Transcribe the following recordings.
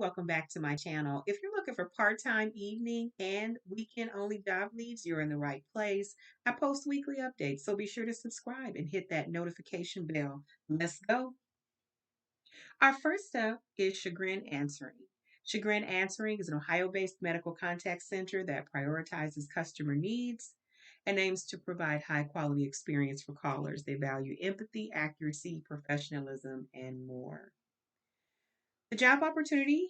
welcome back to my channel. If you're looking for part-time evening and weekend-only job leads, you're in the right place. I post weekly updates, so be sure to subscribe and hit that notification bell. Let's go. Our first up is Chagrin Answering. Chagrin Answering is an Ohio-based medical contact center that prioritizes customer needs and aims to provide high-quality experience for callers. They value empathy, accuracy, professionalism, and more. The job opportunity.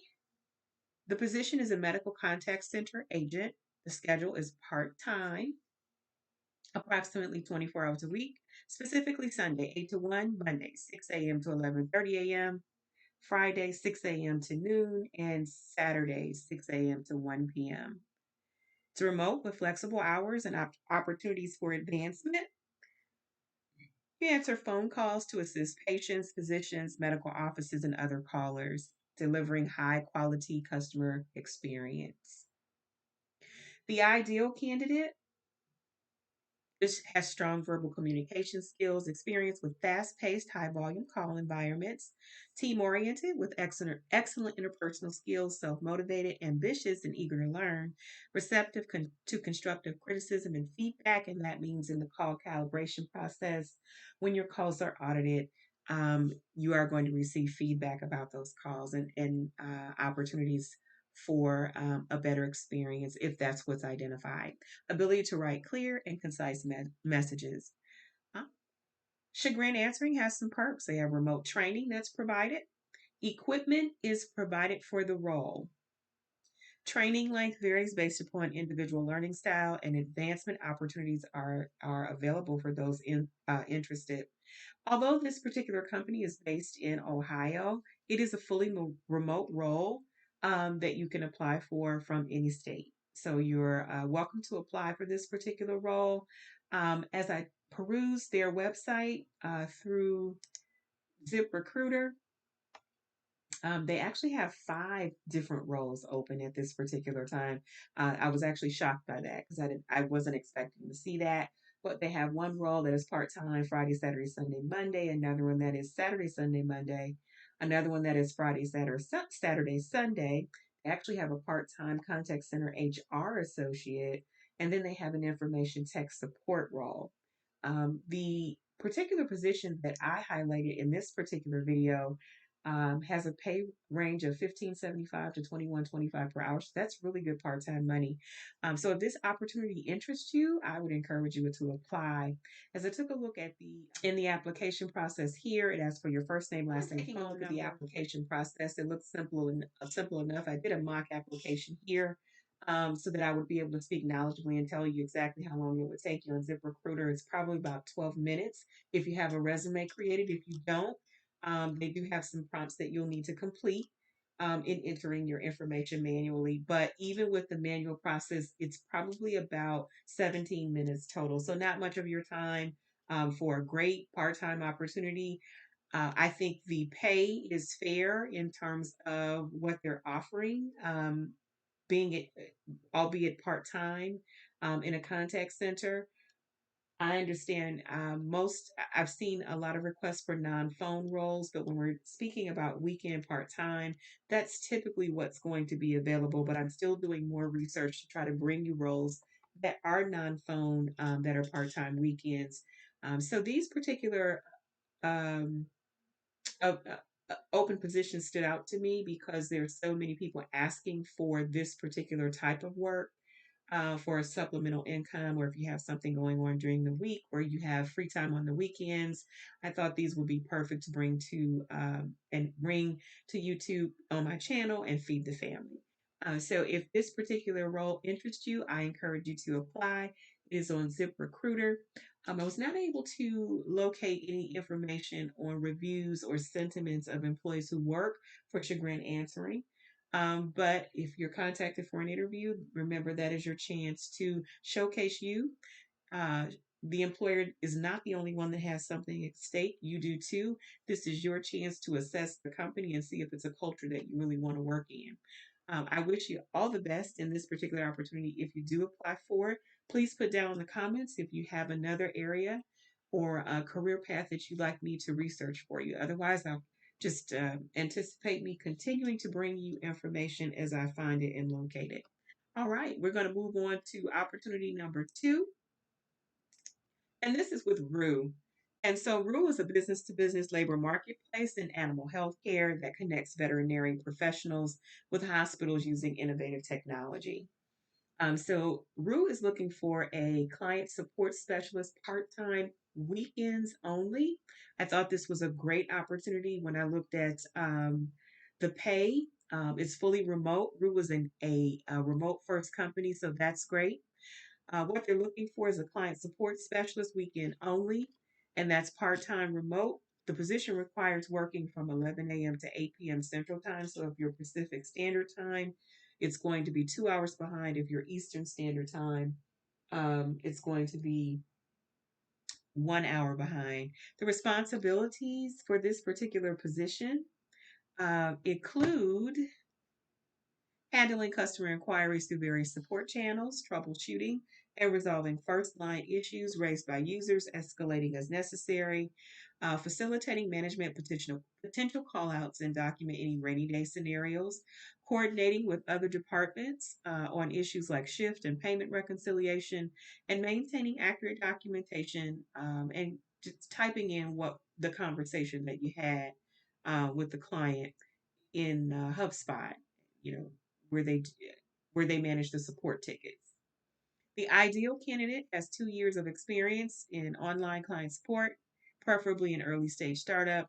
The position is a medical contact center agent. The schedule is part-time, approximately 24 hours a week, specifically Sunday, 8 to 1, Monday, 6 a.m. to 11:30 a.m., Friday, 6 a.m. to noon, and Saturday, 6 a.m. to 1 p.m. It's remote with flexible hours and opportunities for advancement. You answer phone calls to assist patients, physicians, medical offices, and other callers, delivering high-quality customer experience. The ideal candidate has strong verbal communication skills, experience with fast-paced, high-volume call environments, team-oriented with excellent interpersonal skills, self-motivated, ambitious, and eager to learn, receptive to constructive criticism and feedback, and that means in the call calibration process, when your calls are audited, you are going to receive feedback about those calls and opportunities for a better experience if that's what's identified. Ability to write clear and concise messages. Uh, Chagrin Answering has some perks. They have remote training that's provided. Equipment is provided for the role. Training length varies based upon individual learning style, and advancement opportunities are available for those interested. Although this particular company is based in Ohio, it is a fully remote role that you can apply for from any state. So you're welcome to apply for this particular role. As I peruse their website through ZipRecruiter, they actually have 5 different roles open at this particular time. I was actually shocked by that because I wasn't expecting to see that. But they have one role that is part-time, Friday, Saturday, Sunday, Monday. Another one that is Saturday, Sunday, Monday. Another one that is Friday, Saturday, Sunday. They actually have a part-time contact center HR associate, and then they have an information tech support role. The particular position that I highlighted in this particular video has a pay range of $15.75 to $21.25 per hour. So that's really good part-time money. So if this opportunity interests you, I would encourage you to apply. As I took a look at in the application process here, it asks for your first name, last name, phone number. The application process, it looks simple enough. I did a mock application here. So that I would be able to speak knowledgeably and tell you exactly how long it would take you on ZipRecruiter. It's probably about 12 minutes if you have a resume created. If you don't, they do have some prompts that you'll need to complete in entering your information manually. But even with the manual process, it's probably about 17 minutes total. So not much of your time for a great part-time opportunity. I think the pay is fair in terms of what they're offering, being it, albeit part-time in a contact center. I understand I've seen a lot of requests for non-phone roles, but when we're speaking about weekend part-time, that's typically what's going to be available. But I'm still doing more research to try to bring you roles that are non-phone, that are part-time weekends. So these particular um, uh, open positions stood out to me because there's so many people asking for this particular type of work for a supplemental income, or if you have something going on during the week where you have free time on the weekends. I thought these would be perfect to bring to YouTube on my channel and feed the family. So if this particular role interests you, I encourage you to apply. It is on ZipRecruiter. I was not able to locate any information on reviews or sentiments of employees who work for Chagrin Answering. But if you're contacted for an interview, remember that is your chance to showcase you. Uh, the employer is not the only one that has something at stake. You do too. This is your chance to assess the company and see if it's a culture that you really want to work in. I wish you all the best in this particular opportunity. If you do apply for it, please put down in the comments if you have another area or a career path that you'd like me to research for you. Otherwise, I'll Just anticipate me continuing to bring you information as I find it and locate it. All right, we're going to move on to opportunity number two, and this is with Rue. And so Rue is a business to business labor marketplace in animal health care that connects veterinary professionals with hospitals using innovative technology. So Rue is looking for a client support specialist part-time, weekends only. I thought this was a great opportunity when I looked at the pay. It's fully remote. Rue was in a remote first company, so that's great. What they're looking for is a client support specialist, weekend only, and that's part-time remote. The position requires working from 11 a.m. to 8 p.m. Central Time. So if you're Pacific Standard Time, it's going to be 2 hours behind. If you're Eastern Standard Time, it's going to be 1 hour behind. The responsibilities for this particular position include handling customer inquiries through various support channels, troubleshooting and resolving first line issues raised by users, escalating as necessary, facilitating management potential call outs and document any rainy day scenarios, coordinating with other departments on issues like shift and payment reconciliation, and maintaining accurate documentation and just typing in what the conversation that you had with the client in HubSpot, you know, where they where they manage the support tickets. The ideal candidate has 2 years of experience in online client support, preferably an early stage startup.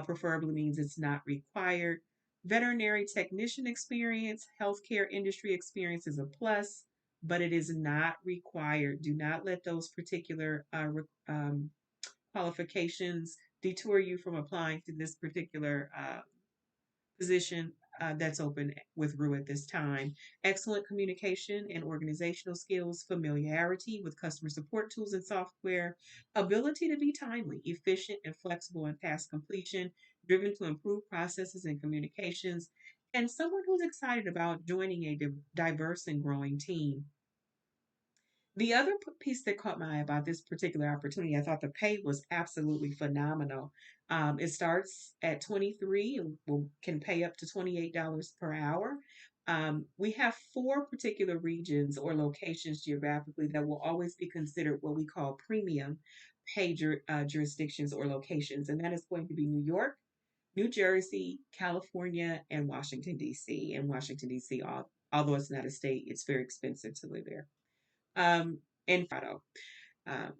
Preferably means it's not required. Veterinary technician experience, healthcare industry experience is a plus, but it is not required. Do not let those particular qualifications detour you from applying to this particular position that's open with Rue at this time. Excellent communication and organizational skills, familiarity with customer support tools and software, ability to be timely, efficient, and flexible in task completion, driven to improve processes and communications, and someone who's excited about joining a diverse and growing team. The other piece that caught my eye about this particular opportunity, I thought the pay was absolutely phenomenal. It starts at 23 and can pay up to $28 per hour. We have four particular regions or locations geographically that will always be considered what we call premium pay jurisdictions or locations, and that is going to be New York, New Jersey, California, and Washington, D.C. And Washington, D.C., although it's not a state, it's very expensive to live there. In Colorado.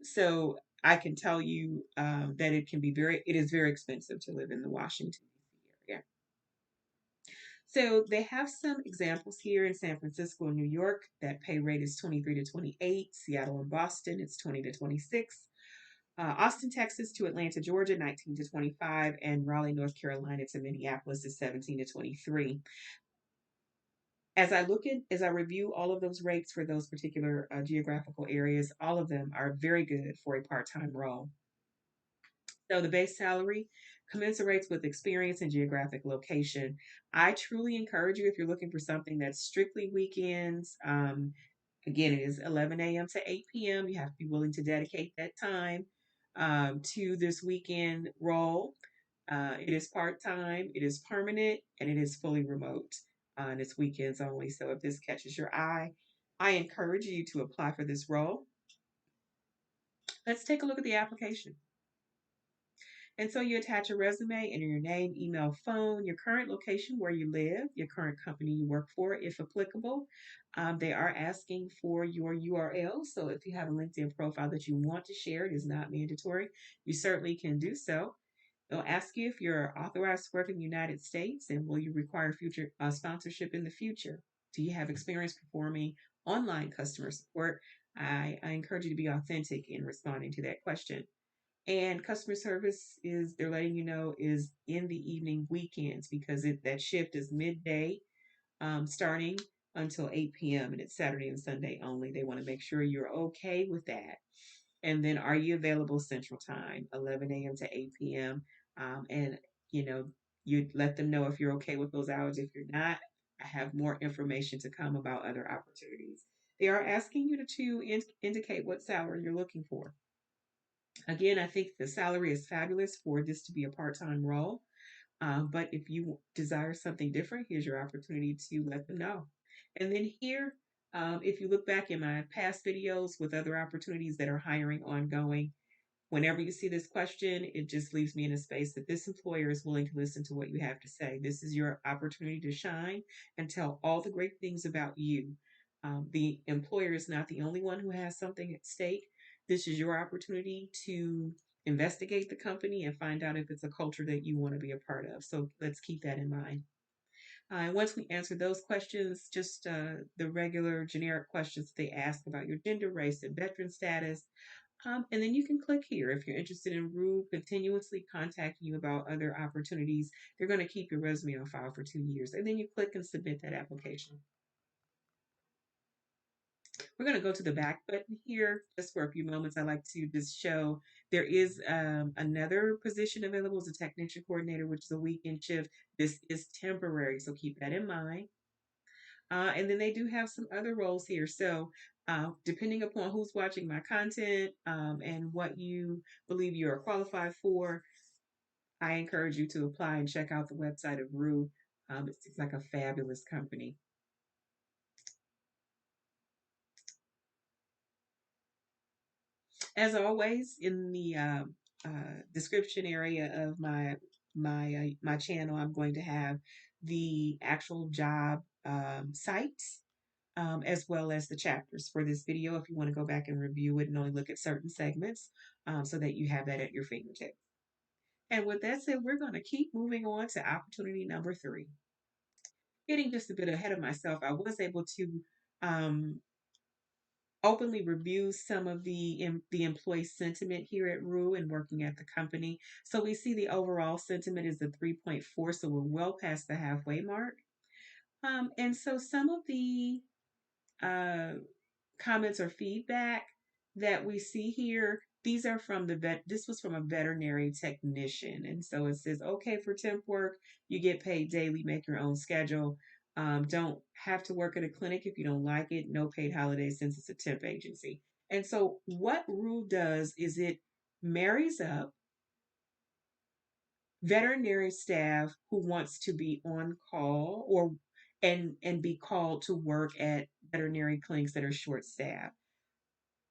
So I can tell you that it is very expensive to live in the Washington, D.C. area. So they have some examples here in San Francisco and New York. That pay rate is 23 to 28. Seattle and Boston, it's 20 to 26. Austin, Texas to Atlanta, Georgia, 19 to 25. And Raleigh, North Carolina to Minneapolis is 17 to 23. As I review all of those rates for those particular geographical areas, all of them are very good for a part-time role. So the base salary commensurates with experience and geographic location. I truly encourage you, if you're looking for something that's strictly weekends, again, it is 11 a.m. to 8 p.m. You have to be willing to dedicate that time to this weekend role. It is part time, it is permanent, and it is fully remote. And it's weekends only. So if this catches your eye, I encourage you to apply for this role. Let's take a look at the application. And so you attach a resume, enter your name, email, phone, your current location where you live, your current company you work for, if applicable. They are asking for your URL. So if you have a LinkedIn profile that you want to share, it is not mandatory. You certainly can do so. They'll ask you if you're authorized to work in the United States and will you require future sponsorship in the future? Do you have experience performing online customer support? I encourage you to be authentic in responding to that question. And customer service is, they're letting you know, is in the evening weekends because that shift is midday starting until 8 p.m. and it's Saturday and Sunday only. They want to make sure you're okay with that. And then are you available Central Time, 11 a.m. to 8 p.m.? And, you know, you let them know if you're okay with those hours. If you're not, I have more information to come about other opportunities. They are asking you to indicate what salary you're looking for. Again, I think the salary is fabulous for this to be a part time role. But if you desire something different, here's your opportunity to let them know. And then here, if you look back in my past videos with other opportunities that are hiring ongoing, whenever you see this question, it just leaves me in a space that this employer is willing to listen to what you have to say. This is your opportunity to shine and tell all the great things about you. The employer is not the only one who has something at stake. This is your opportunity to investigate the company and find out if it's a culture that you want to be a part of. So let's keep that in mind. And once we answer those questions, just the regular generic questions they ask about your gender, race, and veteran status, and then you can click here if you're interested in Rue continuously contacting you about other opportunities. They're going to keep your resume on file for 2 years, and then you click and submit that application. We're going to go to the back button here just for a few moments. I like to just show there is another position available as a technician coordinator, which is a weekend shift. This is temporary, so keep that in mind. And then they do have some other roles here. So depending upon who's watching my content and what you believe you are qualified for, I encourage you to apply and check out the website of Rue. It seems like a fabulous company. As always, in the description area of my channel, I'm going to have the actual job sites as well as the chapters for this video if you want to go back and review it and only look at certain segments so that you have that at your fingertips. And with that said, we're going to keep moving on to opportunity number 3. Getting just a bit ahead of myself, I was able to um, openly review some of the employee sentiment here at Rue and working at the company. So we see the overall sentiment is a 3.4, so we're well past the halfway mark. And so some of the uh, comments or feedback that we see here, these are from this was from a veterinary technician. And so it says, okay, for temp work, you get paid daily, make your own schedule. Don't have to work at a clinic if you don't like it. No paid holidays since it's a temp agency. And so what Rule does is it marries up veterinary staff who wants to be on call or and be called to work at veterinary clinics that are short staffed.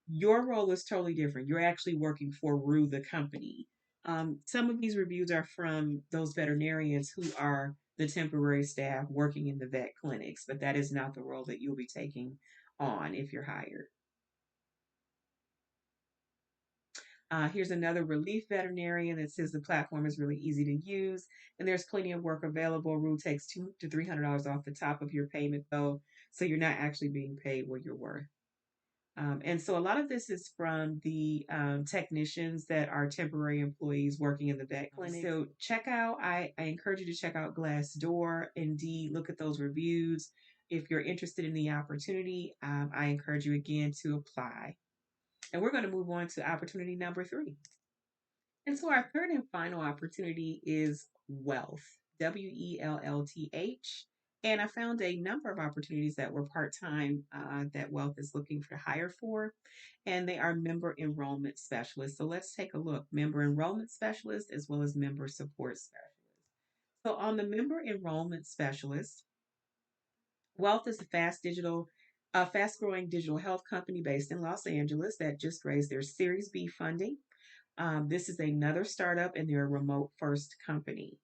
Your role is totally different. You're actually working for Rue, the company. Some of these reviews are from those veterinarians who are the temporary staff working in the vet clinics, but that is not the role that you'll be taking on if you're hired. Here's another relief veterinarian that says the platform is really easy to use and there's plenty of work available. Rue takes $200 to $300 off the top of your payment though, so you're not actually being paid what you're worth. And so a lot of this is from the technicians that are temporary employees working in the vet clinic. So I encourage you to check out Glassdoor, Indeed, look at those reviews. If you're interested in the opportunity, I encourage you again to apply. And we're going to move on to opportunity number 3. And so our third and final opportunity is wealth, WELLTH. And I found a number of opportunities that were part time that Wealth is looking for hire for, and they are member enrollment specialists. So let's take a look member enrollment specialist as well as member support specialist. So on the member enrollment specialist, Wealth is a fast growing digital health company based in Los Angeles that just raised their Series B funding. This is another startup and they're a remote first company.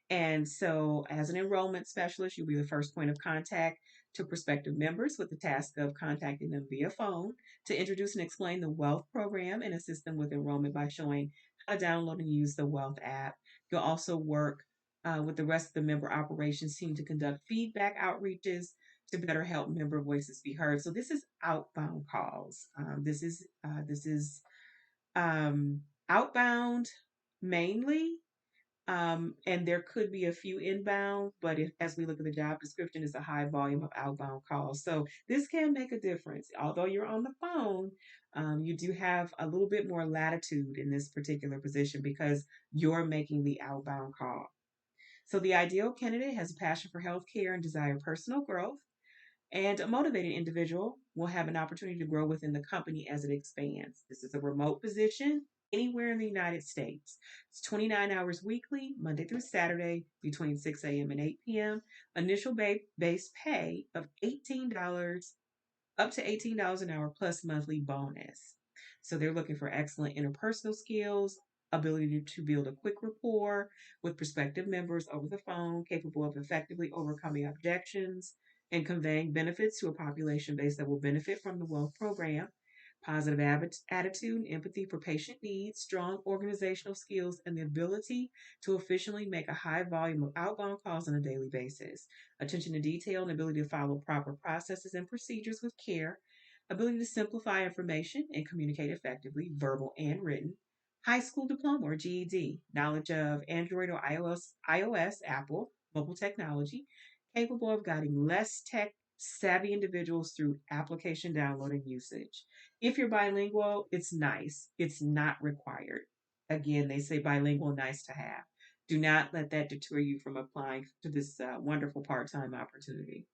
And so, as an enrollment specialist, you'll be the first point of contact to prospective members with the task of contacting them via phone to introduce and explain the Wealth program and assist them with enrollment by showing how to download and use the Wealth app. You'll also work with the rest of the member operations team to conduct feedback outreaches to better help member voices be heard. So this is outbound calls. This is outbound mainly, and there could be a few inbound, but as we look at the job description, it's a high volume of outbound calls. So this can make a difference. Although you're on the phone, you do have a little bit more latitude in this particular position because you're making the outbound call. So the ideal candidate has a passion for healthcare and desire personal growth. And a motivated individual will have an opportunity to grow within the company as it expands. This is a remote position anywhere in the United States. It's 29 hours weekly, Monday through Saturday, between 6 a.m. and 8 p.m. Initial base pay of $18, up to $18 an hour plus monthly bonus. So they're looking for excellent interpersonal skills, ability to build a quick rapport with prospective members over the phone, capable of effectively overcoming objections and conveying benefits to a population base that will benefit from the wealth program. Positive attitude and empathy for patient needs, strong organizational skills, and the ability to efficiently make a high volume of outbound calls on a daily basis. Attention to detail and ability to follow proper processes and procedures with care, ability to simplify information and communicate effectively, verbal and written, high school diploma or GED, knowledge of Android or iOS, Apple, mobile technology, capable of guiding less tech savvy individuals through application download and usage. If you're bilingual, it's nice. It's not required. Again, they say bilingual, nice to have. Do not let that deter you from applying to this wonderful part time opportunity.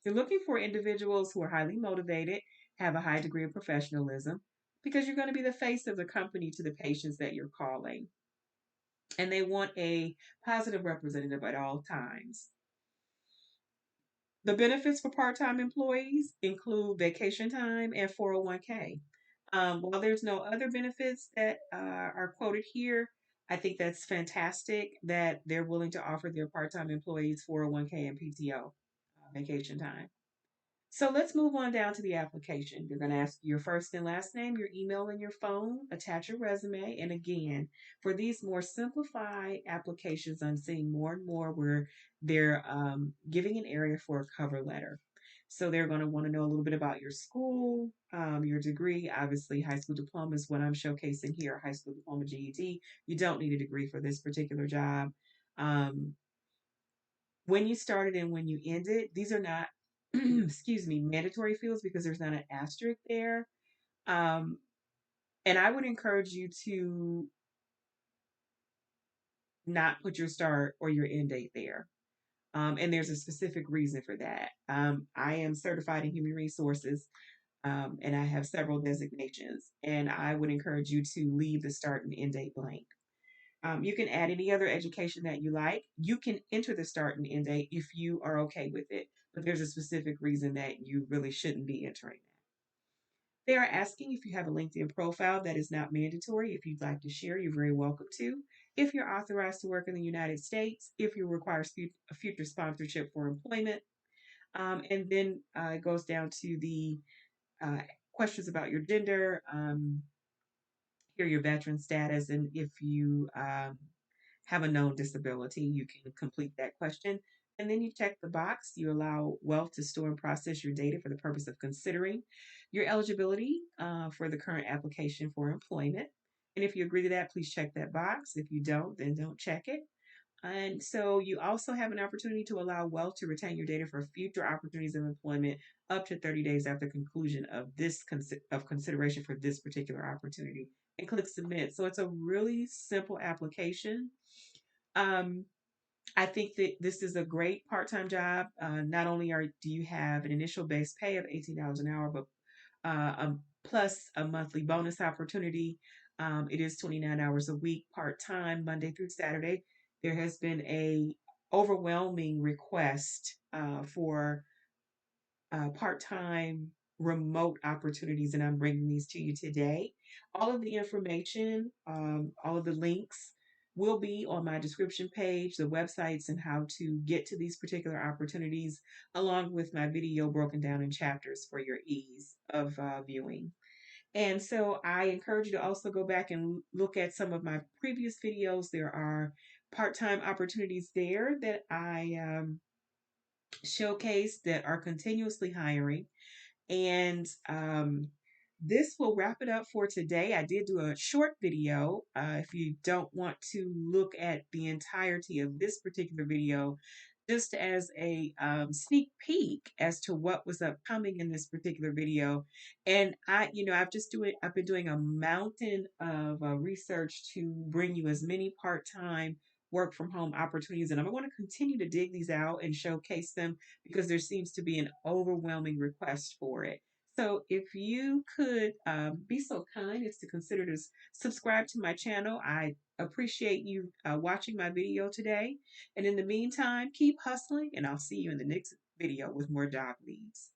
You're looking for individuals who are highly motivated, have a high degree of professionalism, because you're going to be the face of the company to the patients that you're calling. And they want a positive representative at all times. The benefits for part time employees include vacation time and 401k. While there's no other benefits that are quoted here, I think that's fantastic that they're willing to offer their part time employees 401k and PTO vacation time. So let's move on down to the application. You're going to ask your first and last name, your email, and your phone, attach your resume. And again, for these more simplified applications, I'm seeing more and more where they're giving an area for a cover letter. So they're going to want to know a little bit about your school, your degree. Obviously, high school diploma is what I'm showcasing here, high school diploma GED. You don't need a degree for this particular job. Um, when you started and when you ended, these are not, excuse me, mandatory fields because there's not an asterisk there. Um, and I would encourage you to not put your start or your end date there. And there's a specific reason for that. I am certified in human resources, and I have several designations, and I would encourage you to leave the start and end date blank. You can add any other education that you like. You can enter the start and end date if you are okay with it, but there's a specific reason that you really shouldn't be entering that. They are asking if you have a LinkedIn profile. That is not mandatory. If you'd like to share, you're very welcome to. If you're authorized to work in the United States, if you require a future sponsorship for employment, and then it goes down to the uh, questions about your gender, here your veteran status, and if you have a known disability, you can complete that question. And then you check the box. You allow Wealth to store and process your data for the purpose of considering your eligibility for the current application for employment. And if you agree to that, please check that box. If you don't, then don't check it. And so you also have an opportunity to allow Wealth to retain your data for future opportunities of employment up to 30 days after conclusion of this of consideration for this particular opportunity, and click submit. So it's a really simple application. Um, I think that this is a great part-time job. Not only do you have an initial base pay of $18 an hour, but plus a monthly bonus opportunity. It is 29 hours a week, part-time, Monday through Saturday. There has been a overwhelming request for part-time remote opportunities, and I'm bringing these to you today. All of the information, all of the links will be on my description page, the websites and how to get to these particular opportunities, along with my video broken down in chapters for your ease of viewing. And so I encourage you to also go back and look at some of my previous videos. There are part-time opportunities there that I showcase that are continuously hiring. And this will wrap it up for today. I did do a short video. If you don't want to look at the entirety of this particular video, just as a sneak peek as to what was upcoming in this particular video. And I've been doing a mountain of research to bring you as many part-time work from home opportunities. And I'm going to continue to dig these out and showcase them because there seems to be an overwhelming request for it. So if you could be so kind as to consider to subscribe to my channel, I appreciate you watching my video today. And in the meantime, keep hustling, and I'll see you in the next video with more dog leads.